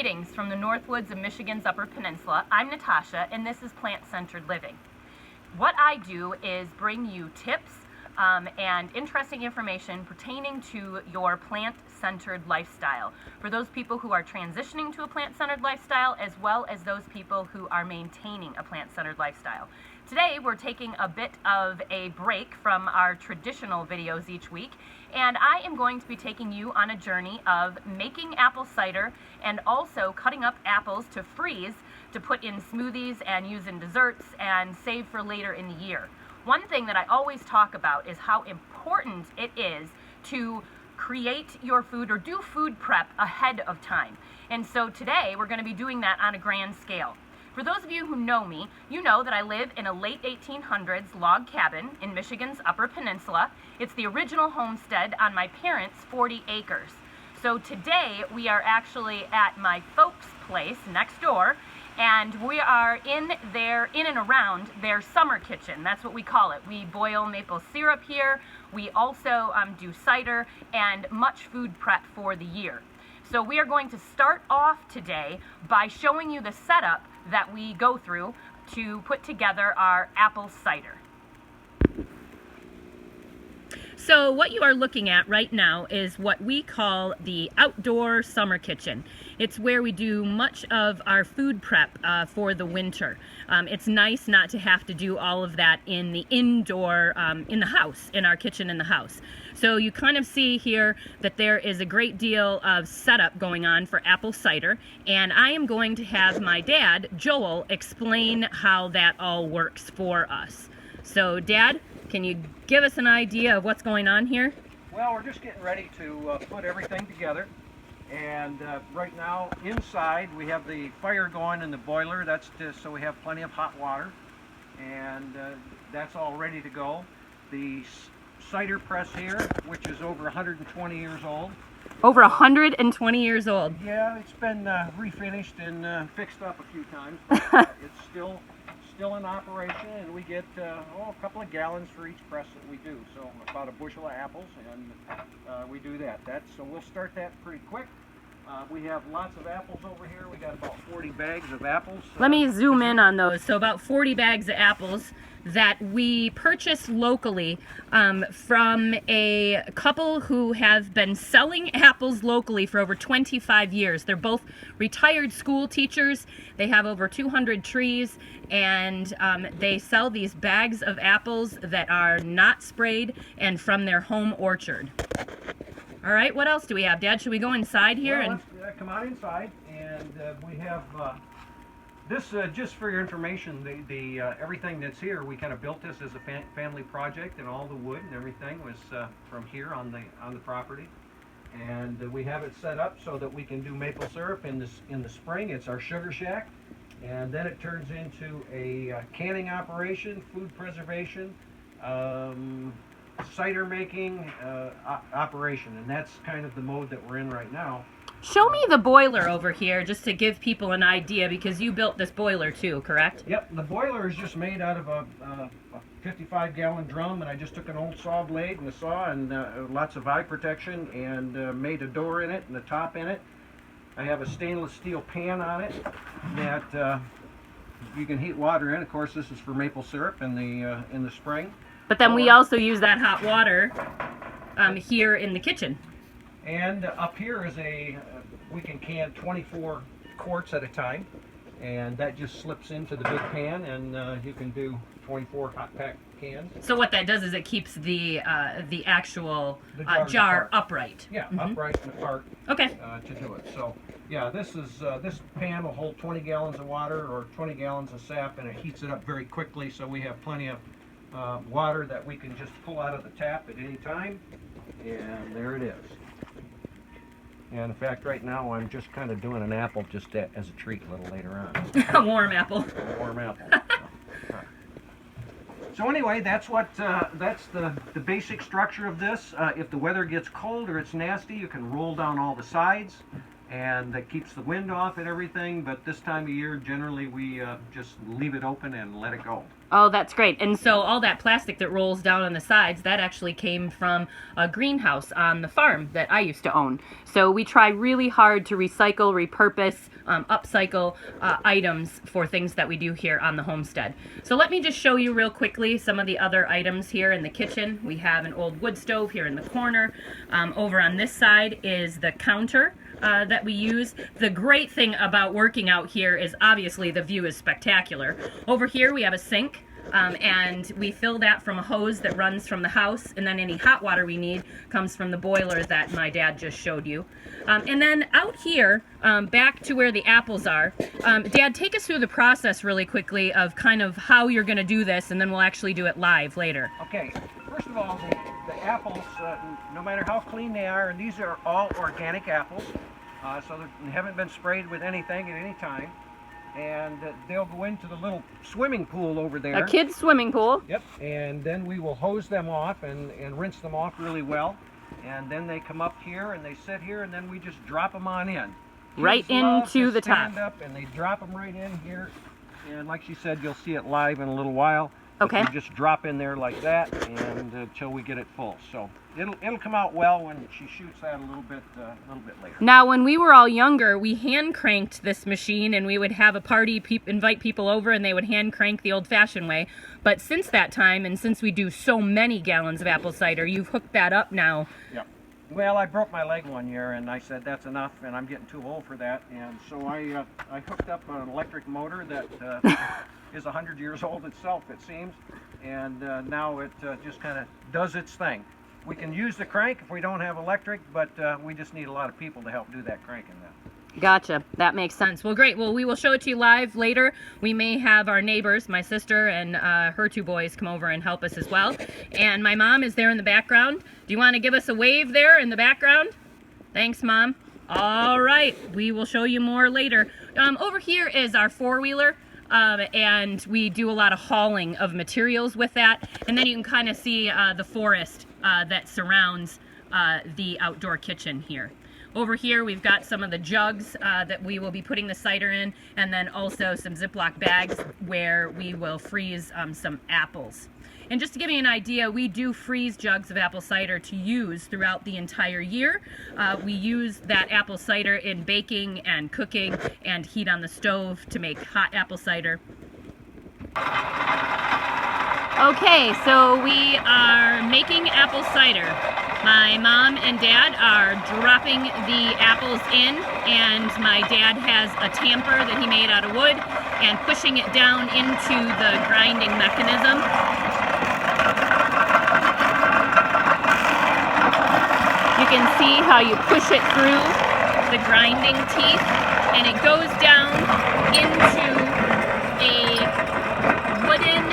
Greetings from the Northwoods of Michigan's Upper Peninsula. I'm Natasha, and this is Plant-Centered Living. What I do is bring you tips and interesting information pertaining to your plant-centered lifestyle for those people who are transitioning to a plant-centered lifestyle, as well as those people who are maintaining a plant-centered lifestyle. Today we're taking a bit of a break from our traditional videos each week, and I am going to be taking you on a journey of making apple cider and also cutting up apples to freeze to put in smoothies and use in desserts and save for later in the year. One thing that I always talk about is how important it is to create your food or do food prep ahead of time. And so today we're going to be doing that on a grand scale. For those of you who know me, you know that I live in a late 1800s log cabin in Michigan's Upper Peninsula. It's the original homestead on my parents' 40 acres. So today we are actually at my folks' place next door, and we are in and around their summer kitchen. That's what we call it. We boil maple syrup here. We also do cider and much food prep for the year. So we are going to start off today by showing you the setup that we go through to put together our apple cider. So what you are looking at right now is what we call the outdoor summer kitchen. It's where we do much of our food prep for the winter. It's nice not to have to do all of that in the indoor, in the house, in our kitchen in the house. So you kind of see here that there is a great deal of setup going on for apple cider, and I am going to have my dad, Joel, explain how that all works for us. So Dad, can you give us an idea of what's going on here? Well, we're just getting ready to put everything together, and right now inside we have the fire going in the boiler. That's just so we have plenty of hot water, and that's all ready to go. The cider press here, which is over 120 years old. Over 120 years old. Yeah, it's been refinished and fixed up a few times. It's still in operation, and we get a couple of gallons for each press that we do, so about a bushel of apples, and we do that. So we'll start that pretty quick. We have lots of apples over here. We got about 40 bags of apples. Let me zoom in on those. So about 40 bags of apples that we purchased locally from a couple who have been selling apples locally for over 25 years. They're both retired school teachers. They have over 200 trees, and they sell these bags of apples that are not sprayed and from their home orchard. All right, what else do we have, Dad? Should we go inside here? Well, let's come on inside, and we have this, just for your information, the everything that's here, we kind of built this as a family project, and all the wood and everything was from here on the property. And we have it set up so that we can do maple syrup in the spring. It's our sugar shack, and then it turns into a canning operation, food preservation, cider making operation, and that's kind of the mode that we're in right now. Show me the boiler over here just to give people an idea, because you built this boiler too, correct? Yep, the boiler is just made out of a 55-gallon drum, and I just took an old saw blade and a saw and lots of eye protection, and made a door in it and a top in it. I have a stainless steel pan on it that you can heat water in. Of course, this is for maple syrup in the spring. But then we also use that hot water here in the kitchen. And up here is we can can 24 quarts at a time, and that just slips into the big pan, and you can do 24 hot pack cans. So what that does is it keeps the actual jar upright. Yeah, upright and apart. Okay. To do it. So yeah, this pan will hold 20 gallons of water or 20 gallons of sap, and it heats it up very quickly. So we have plenty of water that we can just pull out of the tap at any time, and there it is. And in fact, right now I'm just kind of doing an apple just as a treat a little later on. A warm apple. A warm apple. So anyway, that's the basic structure of this. If the weather gets cold or it's nasty, you can roll down all the sides, and that keeps the wind off and everything, but this time of year generally we just leave it open and let it go. Oh, that's great. And so all that plastic that rolls down on the sides, that actually came from a greenhouse on the farm that I used to own. So we try really hard to recycle, repurpose, upcycle items for things that we do here on the homestead. So let me just show you real quickly some of the other items here in the kitchen. We have an old wood stove here in the corner. Over on this side is the counter that we use. The great thing about working out here is obviously the view is spectacular. Over here we have a sink, and we fill that from a hose that runs from the house, and then any hot water we need comes from the boiler that my dad just showed you. And then out here, back to where the apples are, Dad, take us through the process really quickly of kind of how you're going to do this, and then we'll actually do it live later. Okay, first of all, the apples, no matter how clean they are, and these are all organic apples, so they haven't been sprayed with anything at any time. And they'll go into the little swimming pool over there. A kid's swimming pool. Yep, and then we will hose them off and rinse them off really well. And then they come up here and they sit here, and then we just drop them on in. Right into the top. Stand up and they drop them right in here. And like she said, you'll see it live in a little while. Okay. You just drop in there like that, and until we get it full. So it'll come out well when she shoots that a little bit later. Now, when we were all younger, we hand cranked this machine, and we would have a party, invite people over, and they would hand crank the old-fashioned way. But since that time, and since we do so many gallons of apple cider, you've hooked that up now. Yep. Well, I broke my leg one year, and I said that's enough, and I'm getting too old for that. And so I hooked up an electric motor that is 100 years old itself, it seems, and now it just kind of does its thing. We can use the crank if we don't have electric, but we just need a lot of people to help do that cranking then. Gotcha. That makes sense. Well, great. Well, we will show it to you live later. We may have our neighbors, my sister and her two boys, come over and help us as well. And my mom is there in the background. Do you want to give us a wave there in the background? Thanks, Mom. All right. We will show you more later. Over here is our four-wheeler. And we do a lot of hauling of materials with that. And then you can kind of see the forest that surrounds the outdoor kitchen here. Over here we've got some of the jugs that we will be putting the cider in, and then also some Ziploc bags where we will freeze some apples. And just to give you an idea, we do freeze jugs of apple cider to use throughout the entire year. We use that apple cider in baking and cooking and heat on the stove to make hot apple cider. Okay, so we are making apple cider. My mom and dad are dropping the apples in, and my dad has a tamper that he made out of wood and pushing it down into the grinding mechanism. You can see how you push it through the grinding teeth, and it goes down into a wooden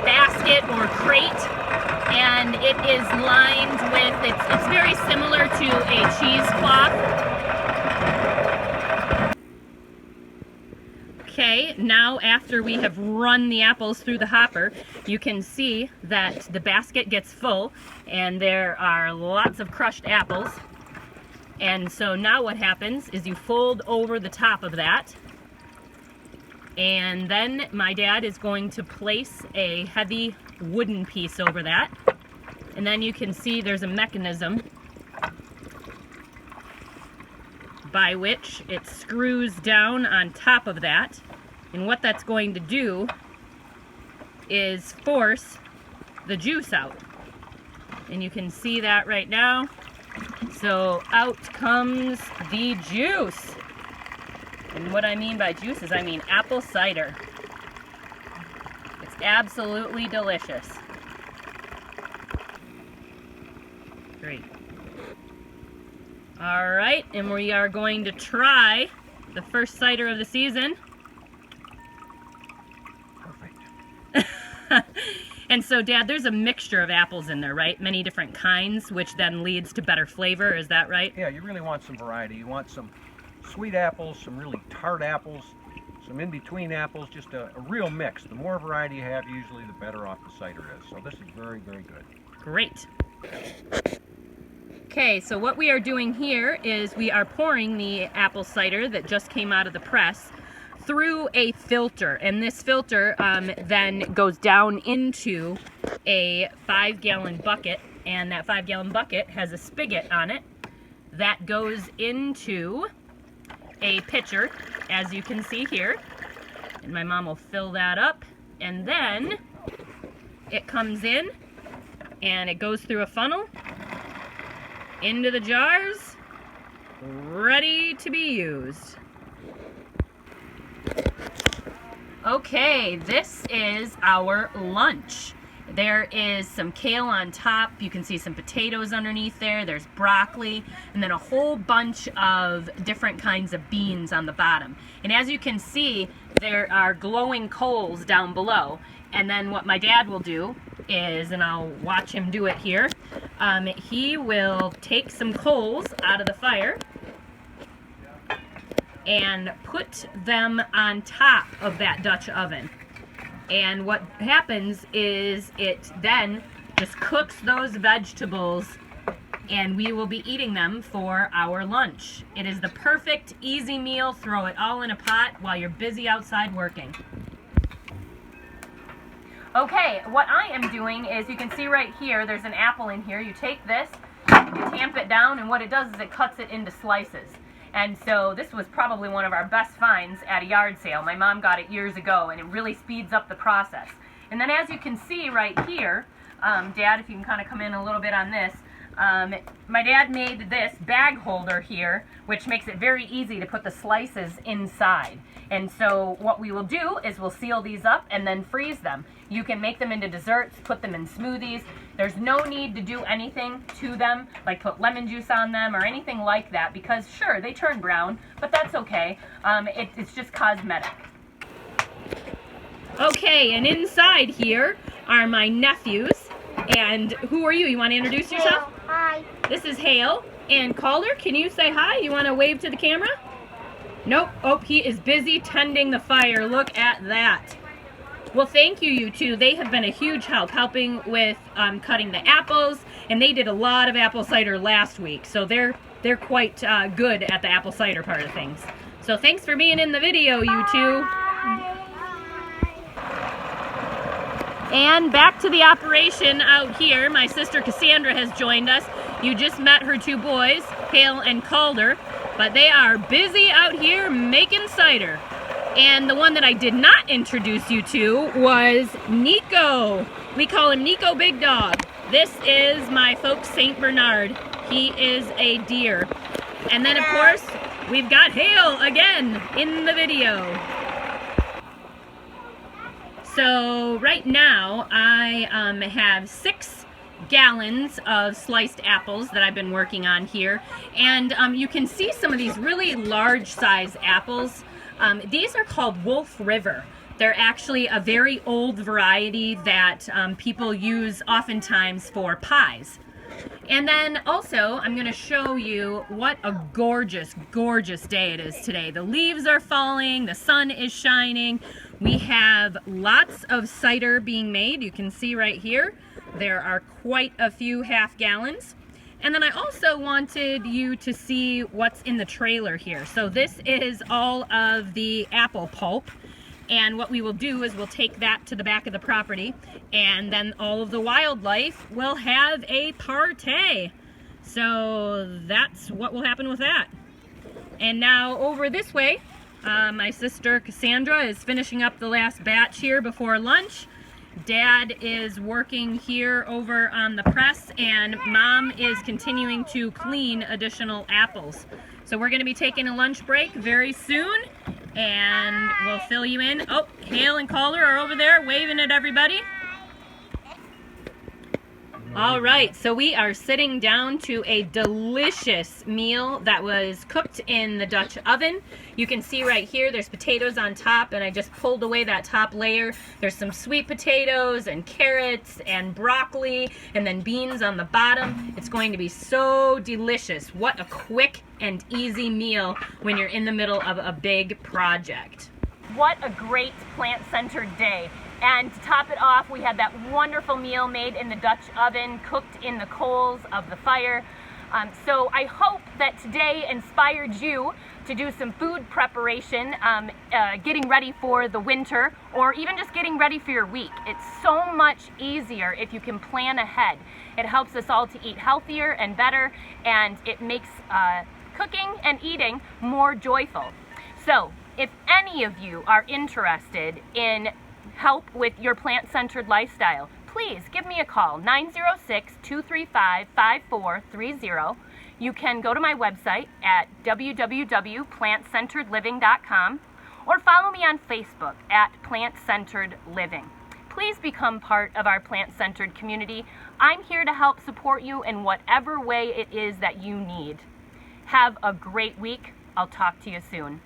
basket or crate, and it is lined with, it's very similar to a cheesecloth. Okay, now after we have run the apples through the hopper, you can see that the basket gets full and there are lots of crushed apples. And so now what happens is you fold over the top of that, and then my dad is going to place a heavy wooden piece over that. And then you can see there's a mechanism by which it screws down on top of that. And what that's going to do is force the juice out. And you can see that right now. So out comes the juice. And what I mean by juice is I mean apple cider. It's absolutely delicious. Great. All right, and we are going to try the first cider of the season. Perfect. And so, Dad, there's a mixture of apples in there, right? Many different kinds, which then leads to better flavor. Is that right? Yeah, you really want some variety. You want some sweet apples, some really tart apples, some in-between apples, just a real mix. The more variety you have, usually the better off the cider is. So this is very, very good. Great. Okay, so what we are doing here is we are pouring the apple cider that just came out of the press through a filter, and this filter then goes down into a 5-gallon bucket, and that 5-gallon bucket has a spigot on it that goes into a pitcher, as you can see here, and my mom will fill that up, and then it comes in and it goes through a funnel into the jars, ready to be used. Okay, this is our lunch. There is some kale on top. You can see some potatoes underneath there. There's broccoli, and then a whole bunch of different kinds of beans on the bottom. And as you can see, there are glowing coals down below. And then what my dad will do is, and I'll watch him do it here, he will take some coals out of the fire and put them on top of that Dutch oven. And what happens is it then just cooks those vegetables, and we will be eating them for our lunch. It is the perfect, easy meal. Throw it all in a pot while you're busy outside working. Okay, what I am doing is, you can see right here, there's an apple in here. You take this, you tamp it down, and what it does is it cuts it into slices. And so this was probably one of our best finds at a yard sale. My mom got it years ago, and it really speeds up the process. And then as you can see right here, Dad, if you can kind of come in a little bit on this, my dad made this bag holder here, which makes it very easy to put the slices inside. And so what we will do is we'll seal these up and then freeze them. You can make them into desserts, put them in smoothies. There's no need to do anything to them, like put lemon juice on them or anything like that, because sure, they turn brown, but that's okay. It's just cosmetic. Okay, and inside here are my nephews. And who are you? You want to introduce yourself? Hale. Hi. This is Hale. And Calder, can you say hi? You want to wave to the camera? Nope. Oh, he is busy tending the fire. Look at that. Well, thank you, you two. They have been a huge help, helping with cutting the apples, and they did a lot of apple cider last week, so they're quite good at the apple cider part of things. So thanks for being in the video, you two. And back to the operation out here. My sister Cassandra has joined us. You just met her two boys, Hale and Calder, but they are busy out here making cider. And the one that I did not introduce you to was Nico. We call him Nico Big Dog. This is my folks St. Bernard. He is a deer. And then of course, we've got Hale again in the video. So right now I have 6 gallons of sliced apples that I've been working on here. And you can see some of these really large size apples. These are called Wolf River. They're actually a very old variety that people use oftentimes for pies. And then also, I'm going to show you what a gorgeous, gorgeous day it is today. The leaves are falling, the sun is shining. We have lots of cider being made. You can see right here, there are quite a few half gallons. And then I also wanted you to see what's in the trailer here. So this is all of the apple pulp. And what we will do is we'll take that to the back of the property, and then all of the wildlife will have a party. So that's what will happen with that. And now over this way, my sister Cassandra is finishing up the last batch here before lunch. Dad is working here over on the press, and Mom is continuing to clean additional apples. So we're going to be taking a lunch break very soon, and we'll fill you in. Oh, Hale and Calder are over there waving at everybody. All right, so we are sitting down to a delicious meal that was cooked in the Dutch oven. You can see right here there's potatoes on top, and I just pulled away that top layer. There's some sweet potatoes and carrots and broccoli and then beans on the bottom. It's going to be so delicious. What a quick and easy meal when you're in the middle of a big project. What a great plant-centered day. And to top it off, we had that wonderful meal made in the Dutch oven, cooked in the coals of the fire. So I hope that today inspired you to do some food preparation, getting ready for the winter, or even just getting ready for your week. It's so much easier if you can plan ahead. It helps us all to eat healthier and better, and it makes cooking and eating more joyful. So if any of you are interested in help with your plant-centered lifestyle, please give me a call, 906-235-5430. You can go to my website at www.plantcenteredliving.com or follow me on Facebook at Plant Centered Living. Please become part of our plant-centered community. I'm here to help support you in whatever way it is that you need. Have a great week. I'll talk to you soon.